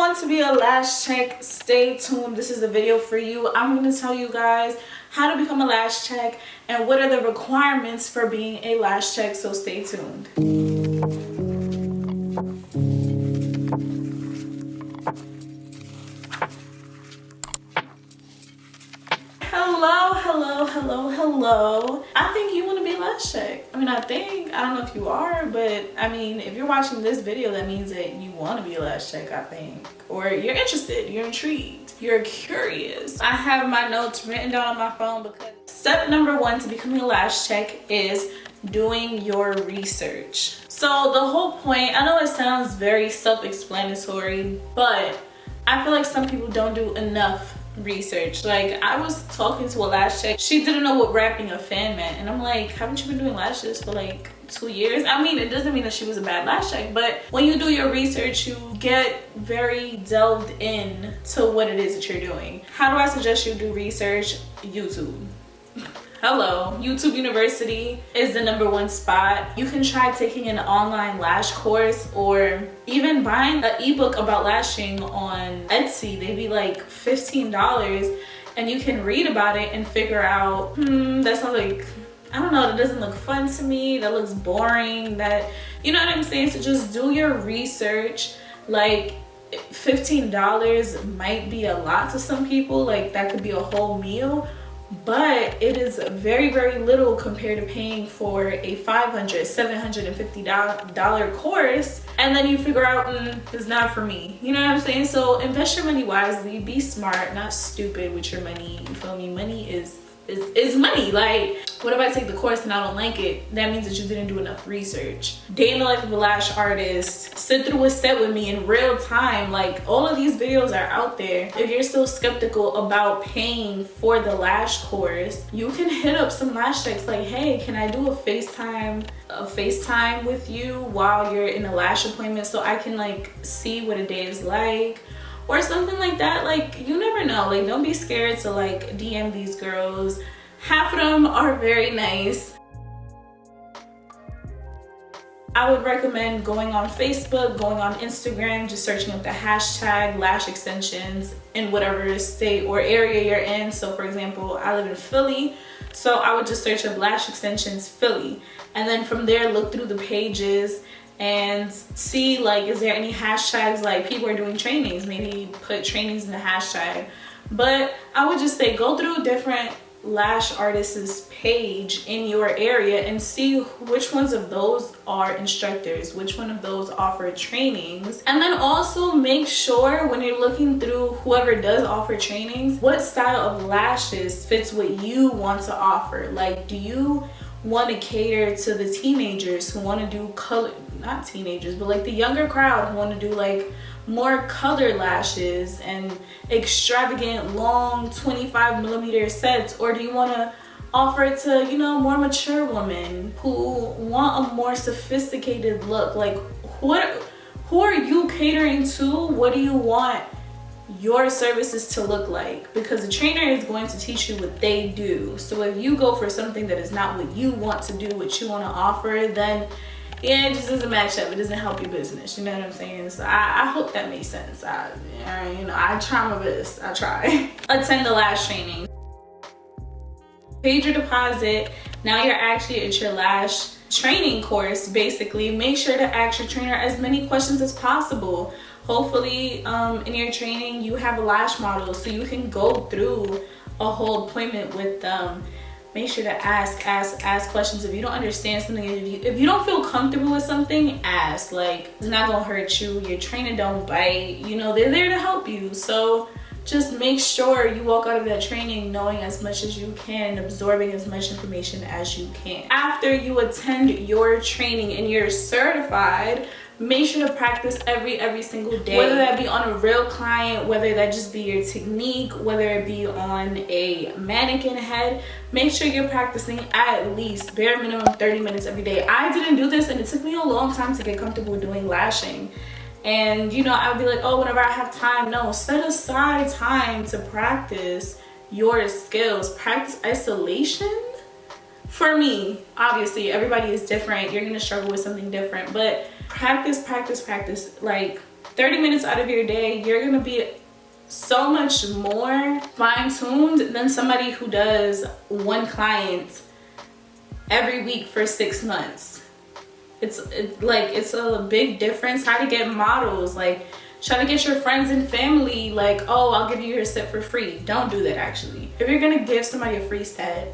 want to be a lash tech, stay tuned. This is a video for you. I'm going to tell you guys how to become a lash tech and what are the requirements for being a lash tech, so stay tuned. Hello. I think you want to be a lash tech. I don't know if you are, but if you're watching this video, that means that you want to be a lash tech, I think. Or you're interested, you're intrigued, you're curious. I have my notes written down on my phone because step number 1 to becoming a lash tech is doing your research. So the whole point, I know it sounds very self-explanatory, but I feel like some people don't do enough research. Like, I was talking to a lash tech, she didn't know what wrapping a fan meant, and I'm like, haven't you been doing lashes for like 2 years? It doesn't mean that she was a bad lash tech, but when you do your research, you get very delved in to what it is that you're doing. How do I suggest you do research? YouTube. Hello, YouTube University is the #1 spot. You can try taking an online lash course or even buying an ebook about lashing on Etsy. They'd be like $15 and you can read about it and figure out, that sounds like, I don't know, that doesn't look fun to me, that looks boring, that, you know what I'm saying? So just do your research. Like, $15 might be a lot to some people, like that could be a whole meal, but it is very, very little compared to paying for a $500, $750 course, and then you figure out, it's not for me. You know what I'm saying? So invest your money wisely, be smart, not stupid with your money. You feel me? Money is money. Like, what if I take the course and I don't like it? That means that you didn't do enough research. Day in the life of a lash artist, sit through a set with me in real time. Like, all of these videos are out there. If you're still skeptical about paying for the lash course, you can hit up some lash techs like, hey, can I do a FaceTime with you while you're in a lash appointment so I can like see what a day is like? Or something like that. Like, you never know. Like, don't be scared to like DM these girls. Half of them are very nice. I would recommend going on Facebook, going on Instagram, just searching up the hashtag lash extensions in whatever state or area you're in. So for example, I live in Philly, so I would just search up lash extensions Philly, and then from there look through the pages and see, like, is there any hashtags, like people are doing trainings, maybe put trainings in the hashtag. But I would just say go through different lash artists' page in your area and see which ones of those are instructors, which one of those offer trainings. And then also make sure when you're looking through whoever does offer trainings, what style of lashes fits what you want to offer. Like, do you want to cater to the teenagers who want to do color, not teenagers, but like the younger crowd who want to do like more color lashes and extravagant long 25mm sets? Or do you want to offer it to, you know, more mature women who want a more sophisticated look? Like, who are you catering to? What do you want your services to look like? Because the trainer is going to teach you what they do. So if you go for something that is not what you want to do, what you want to offer, then yeah, it just doesn't match up. It doesn't help your business. You know what I'm saying? So I hope that makes sense. I try my best. I try. Attend the lash training. Paid your deposit. Now you're actually at your lash training course. Basically, make sure to ask your trainer as many questions as possible. Hopefully, in your training, you have a lash model so you can go through a whole appointment with them. Make sure to ask questions. If you don't understand something, if you don't feel comfortable with something, ask. Like, it's not gonna hurt you. Your trainer don't bite. You know, they're there to help you. So just make sure you walk out of that training knowing as much as you can, absorbing as much information as you can. After you attend your training and you're certified, make sure to practice every single day. Whether that be on a real client, whether that just be your technique, whether it be on a mannequin head, make sure you're practicing at least bare minimum 30 minutes every day. I didn't do this and it took me a long time to get comfortable doing lashing. And you know, I would be like, oh, whenever I have time. No, set aside time to practice your skills. Practice isolation. For me, obviously, everybody is different. You're gonna struggle with something different, but practice. Like, 30 minutes out of your day, you're gonna be so much more fine-tuned than somebody who does one client every week for 6 months. It's a big difference. How to get models, like try to get your friends and family, like, oh, I'll give you your set for free. Don't do that. Actually, if you're gonna give somebody a free set,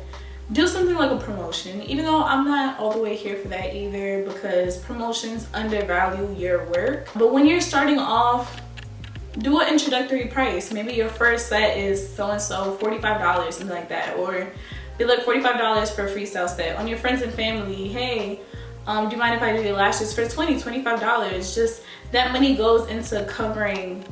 do something like a promotion, even though I'm not all the way here for that either, because promotions undervalue your work. But when you're starting off, do an introductory price. Maybe your first set is so-and-so, $45, something like that. Or be like $45 for a freestyle set. On your friends and family, hey, do you mind if I do your lashes for $25? Just that money goes into covering,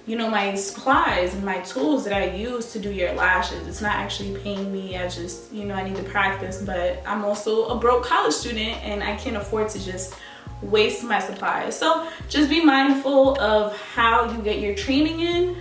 you know, my supplies and my tools that I use to do your lashes. It's not actually paying me. I just, you know, I need to practice, but I'm also a broke college student and I can't afford to just waste my supplies. So just be mindful of how you get your training in,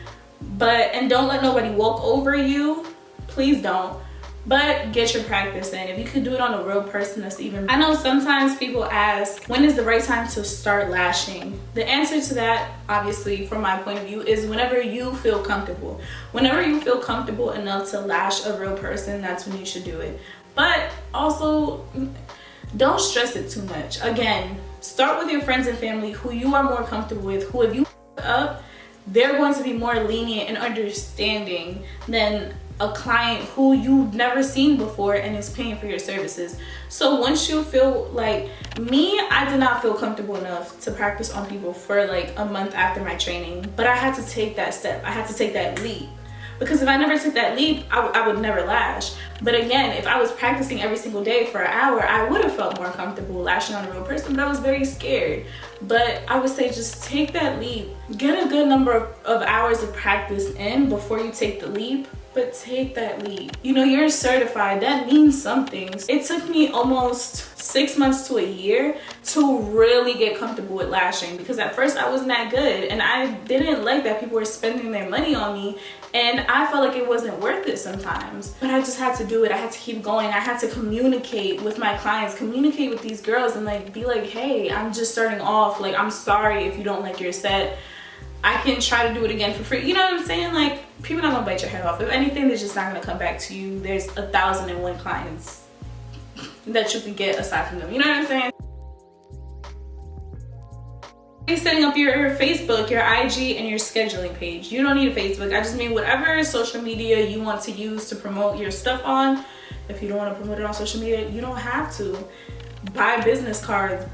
and don't let nobody walk over you. Please don't. But get your practice in. If you could do it on a real person, that's even. I know sometimes people ask, when is the right time to start lashing? The answer to that, obviously, from my point of view, is whenever you feel comfortable. Whenever you feel comfortable enough to lash a real person, that's when you should do it. But also, don't stress it too much. Again, start with your friends and family who you are more comfortable with, who if you up, they're going to be more lenient and understanding than a client who you've never seen before and is paying for your services. So once you feel like me, I did not feel comfortable enough to practice on people for like a month after my training, but I had to take that step. I had to take that leap. Because if I never took that leap, I would never lash. But again, if I was practicing every single day for an hour, I would have felt more comfortable lashing on a real person, but I was very scared. But I would say just take that leap. Get a good number of hours of practice in before you take the leap, but take that leap. You know, you're certified, that means something. It took me almost 6 months to a year to really get comfortable with lashing, because at first I wasn't that good and I didn't like that people were spending their money on me, and I felt like it wasn't worth it sometimes. But I just had to do it. I had to keep going. I had to communicate with my clients, communicate with these girls, and like be like, hey, I'm just starting off, like I'm sorry if you don't like your set. I can try to do it again for free. You know what I'm saying? Like, people not gonna bite your head off. If anything, they're just not gonna come back to you. There's 1,001 clients that you can get aside from them. You know what I'm saying? You're setting up your Facebook, your IG, and your scheduling page. You don't need a Facebook. I just mean whatever social media you want to use to promote your stuff on. If you don't want to promote it on social media, you don't have to. Buy business cards,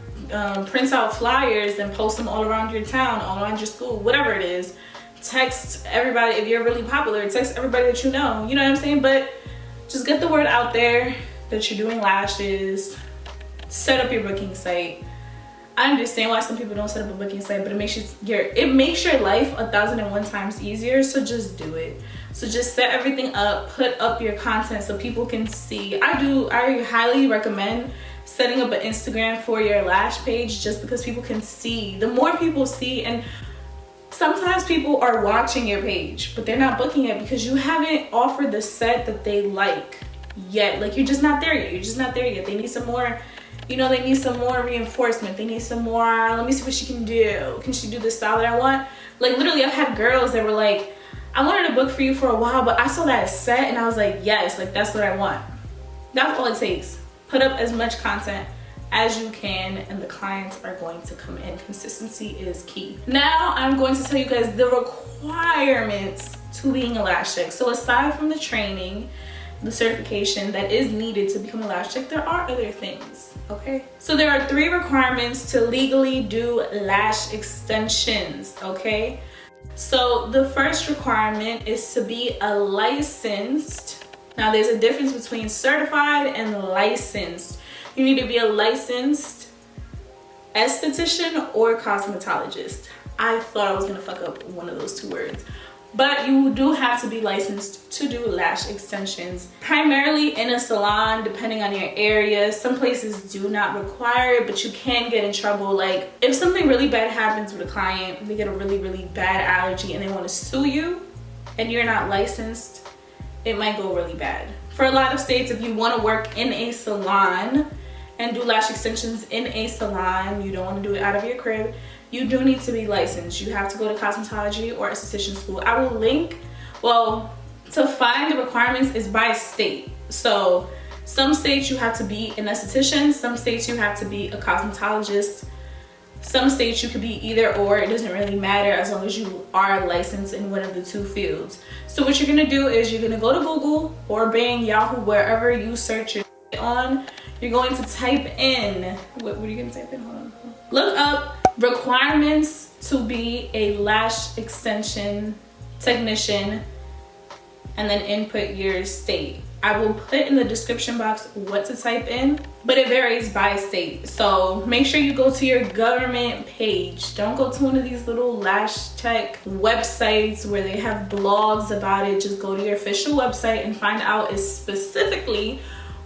print out flyers and post them all around your town, all around your school, whatever it is. Text everybody. If you're really popular, text everybody that you know. You know what I'm saying? But just get the word out there that you're doing lashes. Set up your booking site. I understand why some people don't set up a booking site, but it makes your life 1,001 times easier. So just do it. So just set everything up, put up your content so people can see. I highly recommend setting up an Instagram for your lash page, just because people can see. The more people see, and sometimes people are watching your page, but they're not booking it because you haven't offered the set that they like yet. Like, you're just not there yet. You're just not there yet. They need some more, you know, they need some more reinforcement. They need some more, let me see what she can do. Can she do the style that I want? Like, literally, I've had girls that were like, I wanted to book for you for a while, but I saw that set and I was like, yes, like that's what I want. That's all it takes. Put up as much content as you can and the clients are going to come in. Consistency is key. Now I'm going to tell you guys the requirements to being a lash tech. So aside from the training, the certification that is needed to become a lash tech, there are other things, okay? So there are 3 requirements to legally do lash extensions, okay? So the first requirement is to be a licensed. Now there's a difference between certified and licensed. You need to be a licensed esthetician or cosmetologist. I thought I was gonna fuck up one of those 2 words. But you do have to be licensed to do lash extensions, primarily in a salon, depending on your area. Some places do not require it, but you can get in trouble. Like, if something really bad happens with a client, they get a really, really bad allergy and they want to sue you and you're not licensed, it might go really bad. For a lot of states, if you want to work in a salon and do lash extensions in a salon, you don't want to do it out of your crib, you do need to be licensed. You have to go to cosmetology or esthetician school. I will link, well, to find the requirements is by state. So some states you have to be an esthetician, some states you have to be a cosmetologist, some states you could be either or. It doesn't really matter as long as you are licensed in one of the two fields. So what you're gonna do is you're gonna go to Google or Bing, Yahoo, wherever you search your on. You're going to type in, what are you gonna type in? Hold on. Look up requirements to be a lash extension technician and then input your state. I will put in the description box what to type in, but it varies by state. So make sure you go to your government page. Don't go to one of these little lash tech websites where they have blogs about it. Just go to your official website and find out is specifically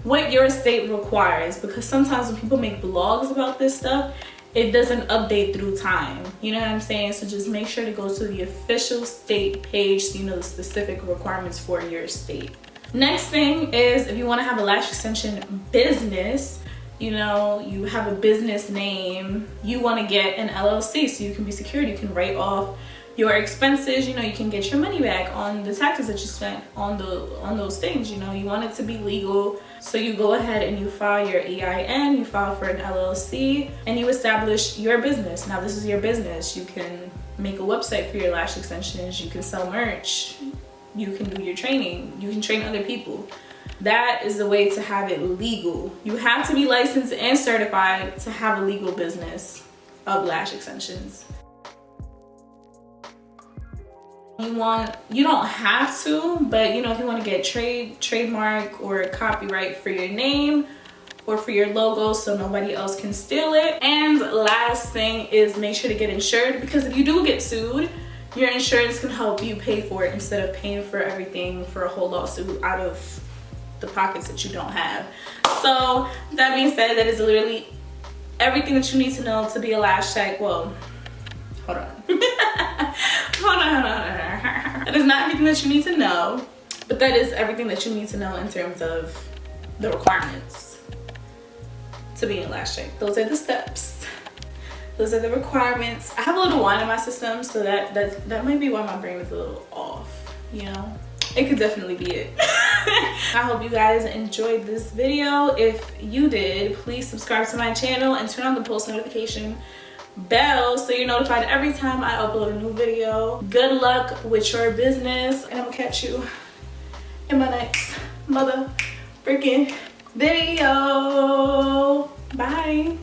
what your state requires, because sometimes when people make blogs about this stuff, it doesn't update through time. You know what I'm saying? So just make sure to go to the official state page so you know the specific requirements for your state. Next thing is, if you want to have a lash extension business, you know, you have a business name, you want to get an LLC so you can be secured, you can write off your expenses, you know, you can get your money back on the taxes that you spent on those things. You know, you want it to be legal, so you go ahead and you file your EIN, you file for an LLC, and you establish your business. Now this is your business. You can make a website for your lash extensions, you can sell merch, you can do your training, you can train other people. That is the way to have it legal. You have to be licensed and certified to have a legal business of lash extensions. You don't have to, but you know, if you want to get trademark or copyright for your name or for your logo so nobody else can steal it. And last thing is make sure to get insured, because if you do get sued, your insurance can help you pay for it instead of paying for everything for a whole lawsuit out of the pockets that you don't have. So that being said, that is literally everything that you need to know to be a lash tech. Well, hold on. hold on. That is not everything that you need to know, but that is everything that you need to know in terms of the requirements to be a lash tech. Those are the steps. Those are the requirements. I have a little wine in my system, so that might be why my brain is a little off, you know? It could definitely be it. I hope you guys enjoyed this video. If you did, please subscribe to my channel and turn on the post notification bell so you're notified every time I upload a new video. Good luck with your business, and I'm gonna catch you in my next mother freaking video. Bye.